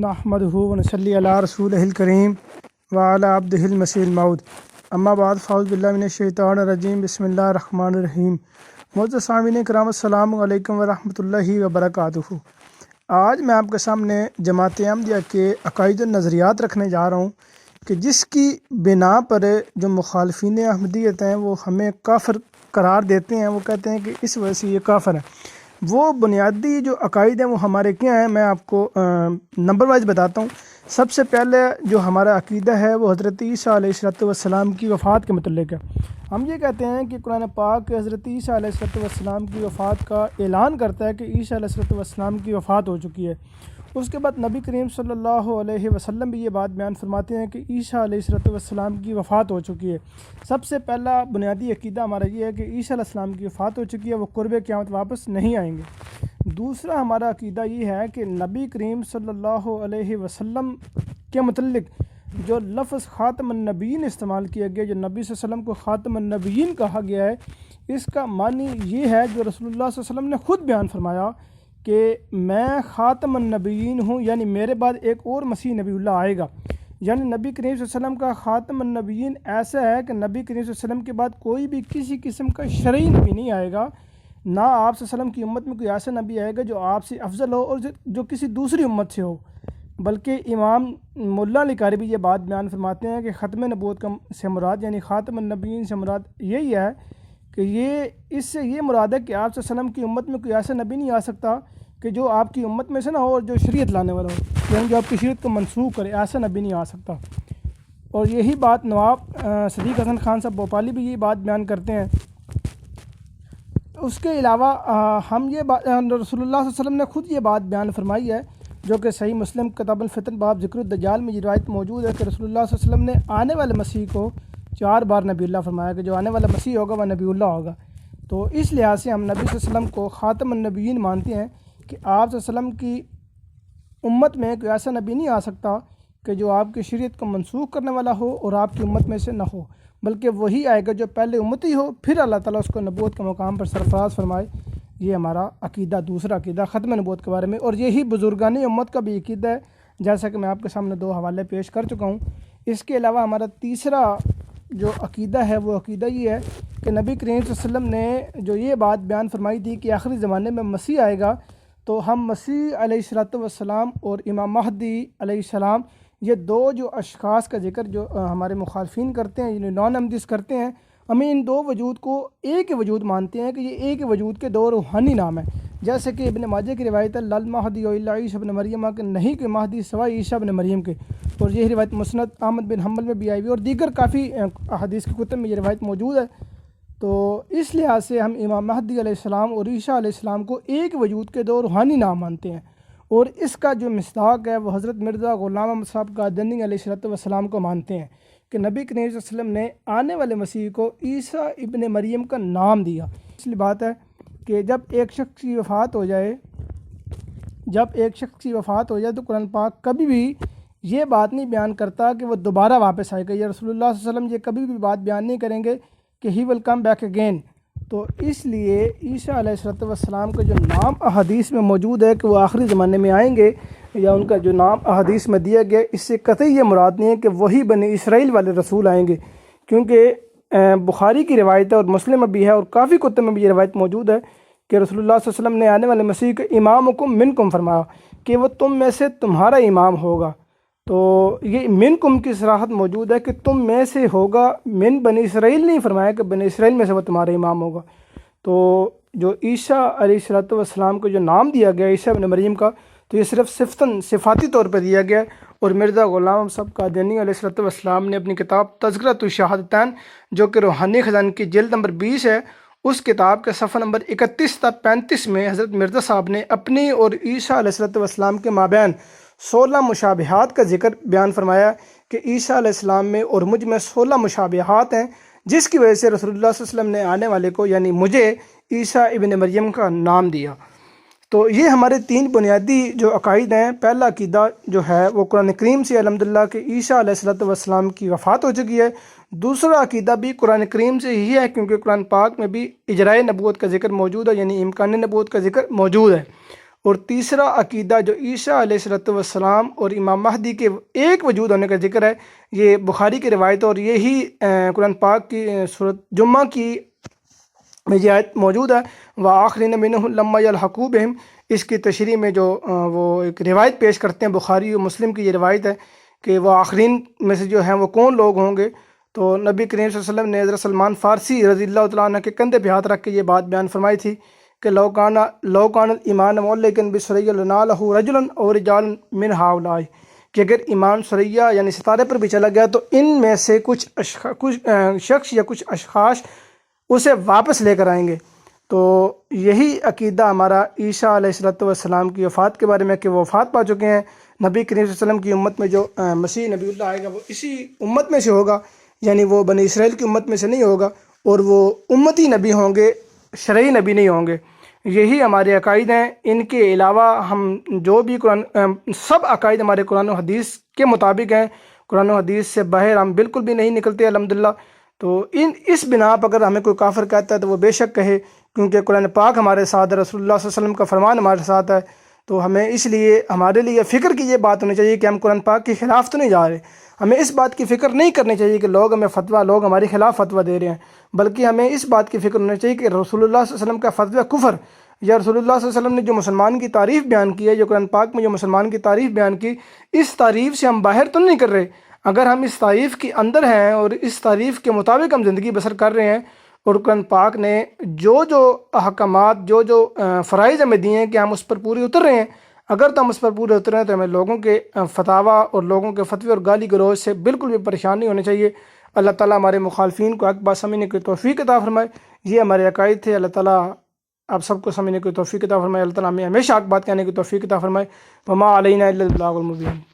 نحمدہ ونصلی علی رسولہ الکریم وعلی عبدہ المسیح الموعود اما بعد فاعوذ باللہ من الشیطان الرجیم بسم اللہ الرحمن الرحیم۔ معزز سامعین کرام السلام علیکم ورحمۃ اللہ وبرکاتہ۔ آج میں آپ کے سامنے جماعت احمدیہ کے عقائد و نظریات رکھنے جا رہا ہوں کہ جس کی بنا پر جو مخالفین احمدیت ہیں وہ ہمیں کافر قرار دیتے ہیں، وہ کہتے ہیں کہ اس وجہ سے یہ کافر ہے۔ وہ بنیادی جو عقائد ہیں وہ ہمارے کیا ہیں، میں آپ کو نمبر وائز بتاتا ہوں۔ سب سے پہلے جو ہمارا عقیدہ ہے وہ حضرت عیسیٰ علیہ السلام کی وفات کے متعلق ہے۔ ہم یہ کہتے ہیں کہ قرآن پاک حضرت عیسیٰ علیہ السلام کی وفات کا اعلان کرتا ہے کہ عیسیٰ علیہ السلام کی وفات ہو چکی ہے۔ اس کے بعد نبی کریم صلی اللہ علیہ وسلم بھی یہ بات بیان فرماتے ہیں کہ عیسیٰ علیہ السلام کی وفات ہو چکی ہے۔ سب سے پہلا بنیادی عقیدہ ہمارا یہ ہے کہ عیسیٰ علیہ السلام کی وفات ہو چکی ہے، وہ قرب قیامت واپس نہیں آئیں گے۔ دوسرا ہمارا عقیدہ یہ ہے کہ نبی کریم صلی اللہ علیہ وسلم کے متعلق جو لفظ خاتم النبیین استعمال کیا گیا، جو نبی صلی اللہ علیہ وسلم کو خاتم النبیین کہا گیا ہے، اس کا معنی یہ ہے جو رسول اللہ صلی اللہ علیہ وسلم نے خود بیان فرمایا کہ میں خاتم النبیین ہوں، یعنی میرے بعد ایک اور مسیح نبی اللہ آئے گا۔ یعنی نبی کریم صلی اللہ علیہ وسلم کا خاتم النبیین ایسا ہے کہ نبی کریم صلی اللہ علیہ وسلم کے بعد کوئی بھی کسی قسم کا شرعی نبی نہیں آئے گا، نہ آپ صلی اللہ علیہ وسلم کی امت میں کوئی ایسا نبی آئے گا جو آپ سے افضل ہو اور جو کسی دوسری امت سے ہو۔ بلکہ امام ملا علی قاری بھی یہ بات بیان فرماتے ہیں کہ ختم نبوت سے مراد یعنی خاتم النبیین سے مراد یہی ہے کہ اس سے یہ مراد ہے کہ آپ صلی اللہ علیہ وسلم کی امت میں کوئی ایسا نبی نہیں آ سکتا کہ جو آپ کی امت میں سے نہ ہو اور جو شریعت لانے والا ہو، یعنی جو آپ کی شریعت کو منسوخ کرے، ایسا نبی نہیں آ سکتا۔ اور یہی بات نواب صدیق حسن خان صاحب بھوپالی بھی یہ بات بیان کرتے ہیں۔ اس کے علاوہ ہم یہ بات رسول اللہ صلی اللہ علیہ وسلم نے خود یہ بات بیان فرمائی ہے جو کہ صحیح مسلم کتاب الفتن باب ذکر الدجال میں یہ روایت موجود ہے کہ رسول اللہ صلی اللہ علیہ وسلم نے آنے والے مسیح کو 4 بار نبی اللہ فرمایا کہ جو آنے والا مسیح ہوگا وہ نبی اللہ ہوگا۔ تو اس لحاظ سے ہم نبی صلی اللہ علیہ وسلم کو خاتم النبیین مانتے ہیں کہ آپ صلی اللہ علیہ وسلم کی امت میں کوئی ایسا نبی نہیں آ سکتا کہ جو آپ کی شریعت کو منسوخ کرنے والا ہو اور آپ کی امت میں سے نہ ہو، بلکہ وہی آئے گا جو پہلے امتی ہو، پھر اللہ تعالیٰ اس کو نبوت کے مقام پر سرفراز فرمائے۔ یہ ہمارا عقیدہ، دوسرا عقیدہ ختم نبوت کے بارے میں، اور یہی بزرگان امت کا بھی عقیدہ ہے، جیسا کہ میں آپ کے سامنے 2 حوالے پیش کر چکا ہوں۔ اس کے علاوہ ہمارا تیسرا جو عقیدہ ہے وہ عقیدہ یہ ہے کہ نبی کریم صلی اللہ علیہ وسلم نے جو یہ بات بیان فرمائی تھی کہ آخری زمانے میں مسیح آئے گا، تو ہم مسیح علیہ السلام اور امام مہدی علیہ السلام، یہ 2 جو اشخاص کا ذکر جو ہمارے مخالفین کرتے ہیں، یعنی نان احمدیز کرتے ہیں، ہمیں ان 2 وجود کو ایک ہی وجود مانتے ہیں کہ یہ ایک ہی وجود کے 2 روحانی نام ہیں۔ جیسے کہ ابن ماجہ کی روایت ہے لل مہدی الا عیسی ابن مریم، کہ نہیں کہ مہدی سوائے عیسی ابن مریم کے، اور یہ روایت مسند احمد بن حنبل میں بھی آئی ہوئی اور دیگر کافی احادیث کی کتب میں یہ روایت موجود ہے۔ تو اس لحاظ سے ہم امام مہدی علیہ السلام اور عیسیٰ علیہ السلام کو ایک وجود کے 2 روحانی نام مانتے ہیں، اور اس کا جو مصداق ہے وہ حضرت مرزا غلام احمد صاحب قادیانی علیہ السلام کو مانتے ہیں کہ نبی کریم صلی اللہ علیہ وسلم نے آنے والے مسیح کو عیسیٰ ابن مریم کا نام دیا۔ اس لیے بات ہے کہ جب ایک شخص کی وفات ہو جائے تو قرآن پاک کبھی بھی یہ بات نہیں بیان کرتا کہ وہ دوبارہ واپس آئے گا، یا رسول اللہ صلی اللہ علیہ وسلم یہ کبھی بھی بات بیان نہیں کریں گے کہ ہی ول کم بیک اگین۔ تو اس لیے عیسیٰ علیہ السلام کا جو نام احادیث میں موجود ہے کہ وہ آخری زمانے میں آئیں گے، یا ان کا جو نام احادیث میں دیا گیا، اس سے قطعی یہ مراد نہیں ہے کہ وہی بنی اسرائیل والے رسول آئیں گے، کیونکہ بخاری کی روایت ہے اور مسلم میں بھی ہے اور کافی کتب میں بھی یہ روایت موجود ہے کہ رسول اللہ صلی اللہ علیہ وسلم نے آنے والے مسیح کو امامکم منکم فرمایا کہ وہ تم میں سے تمہارا امام ہوگا۔ تو یہ منکم کی صراحت موجود ہے کہ تم میں سے ہوگا، من بنی اسرائیل نہیں فرمایا کہ بنی اسرائیل میں سے وہ تمہارا امام ہوگا۔ تو جو عیسیٰ علیہ السلام کو جو نام دیا گیا عیسیٰ ابن مریم کا، تو یہ صرف صفاتی طور پر دیا گیا، اور مرزا غلام صاحب قادیانی علیہ السلام نے اپنی کتاب تذکرۃ الشہادتین جو کہ روحانی خزانے کی جلد نمبر 20 ہے، اس کتاب کے صفحہ نمبر 31 تا 35 میں حضرت مرزا صاحب نے اپنی اور عیسیٰ علیہ السلام کے مابین 16 مشابہات کا ذکر بیان فرمایا کہ عیسیٰ علیہ السلام میں اور مجھ میں 16 مشابہات ہیں، جس کی وجہ سے رسول اللہ صلی اللہ علیہ وسلم نے آنے والے کو یعنی مجھے عیسیٰ ابن مریم کا نام دیا۔ تو یہ ہمارے 3 بنیادی جو عقائد ہیں۔ پہلا عقیدہ جو ہے وہ قرآن کریم سے الحمدللہ کہ عیسیٰ علیہ السلام کی وفات ہو چکی ہے۔ دوسرا عقیدہ بھی قرآن کریم سے ہی ہے، کیونکہ قرآن پاک میں بھی اجرائے نبوت کا ذکر موجود ہے، یعنی امکان نبوت کا ذکر موجود ہے۔ اور تیسرا عقیدہ جو عیسیٰ علیہ السلام اور امام مہدی کے ایک وجود ہونے کا ذکر ہے، یہ بخاری کی روایت ہے، اور یہی قرآن پاک کی سورۃ جمعہ کی میں یہ آیت موجود ہے، وآخرین منہم لما یلحقوا بہم۔ اس کی تشریح میں جو وہ ایک روایت پیش کرتے ہیں، بخاری اور مسلم کی یہ روایت ہے کہ وہ آخرین میں سے جو ہیں وہ کون لوگ ہوں گے، تو نبی کریم صلی اللہ علیہ وسلم نے حضرت سلمان فارسی رضی اللہ تعالیٰ عنہ کے کندھے پہ ہاتھ رکھ کے یہ بات بیان فرمائی تھی کہ لو کان الایمان معلقا بثریا لنالہ رجلا او رجال من ہؤلاء، کہ اگر ایمان ثریا یعنی ستارے پر بھی چلا گیا تو ان میں سے کچھ شخص یا کچھ اشخاص اسے واپس لے کر آئیں گے۔ تو یہی عقیدہ ہمارا عیسیٰ علیہ السلام کی وفات کے بارے میں کہ وہ وفات پا چکے ہیں۔ نبی کریم صلی اللہ علیہ وسلم کی امت میں جو مسیح نبی اللہ آئے گا وہ اسی امت میں سے ہوگا، یعنی وہ بنی اسرائیل کی امت میں سے نہیں ہوگا، اور وہ امتی نبی ہوں گے، شرعی نبی نہیں ہوں گے۔ یہی ہمارے عقائد ہیں۔ ان کے علاوہ ہم جو بھی سب عقائد ہمارے قرآن و حدیث کے مطابق ہیں، قرآن و حدیث سے باہر ہم بالکل بھی نہیں نکلتے الحمدللہ۔ تو اس بنا پر اگر ہمیں کوئی کافر کہتا ہے تو وہ بے شک کہے، کیونکہ قرآن پاک ہمارے ساتھ ہے، رسول اللہ صلی اللہ علیہ وسلم کا فرمان ہمارے ساتھ ہے۔ تو ہمیں اس لیے ہمارے لیے فکر کی یہ بات ہونی چاہیے کہ ہم قرآن پاک کے خلاف تو نہیں جا رہے۔ ہمیں اس بات کی فکر نہیں کرنی چاہیے کہ لوگ ہمارے خلاف فتویٰ دے رہے ہیں، بلکہ ہمیں اس بات کی فکر ہونی چاہیے کہ رسول اللہ صلی اللہ علیہ وسلم کا فتویٰ کفر، یا رسول اللہ صلی اللہ علیہ وسلم نے جو مسلمان کی تعریف بیان کی ہے، جو قرآن پاک میں جو مسلمان کی تعریف بیان کی، اس تعریف سے ہم باہر تو نہیں کر رہے۔ اگر ہم اس تعریف کے اندر ہیں اور اس تعریف کے مطابق ہم زندگی بسر کر رہے ہیں، اور قرآن پاک نے جو احکامات جو فرائض ہمیں دیے ہیں کہ ہم اس پر پورے اتر رہے ہیں، اگر تو ہم اس پر پورے اتر رہے ہیں تو ہمیں لوگوں کے فتاویٰ اور لوگوں کے فتوے اور گالی گلوچ سے بالکل بھی پریشان نہیں ہونے چاہیے۔ اللہ تعالیٰ ہمارے مخالفین کو حق بات سمجھنے کی توفیق عطا فرمائے۔ یہ ہمارے عقائد تھے۔ اللہ تعالیٰ آپ سب کو سمجھنے کی توفیق عطا فرمائے۔ اللہ تعالیٰ ہمیں ہمیشہ حق بات کہنے کی توفیق عطا فرمائے۔ وما علینا الا البلاغ المبین۔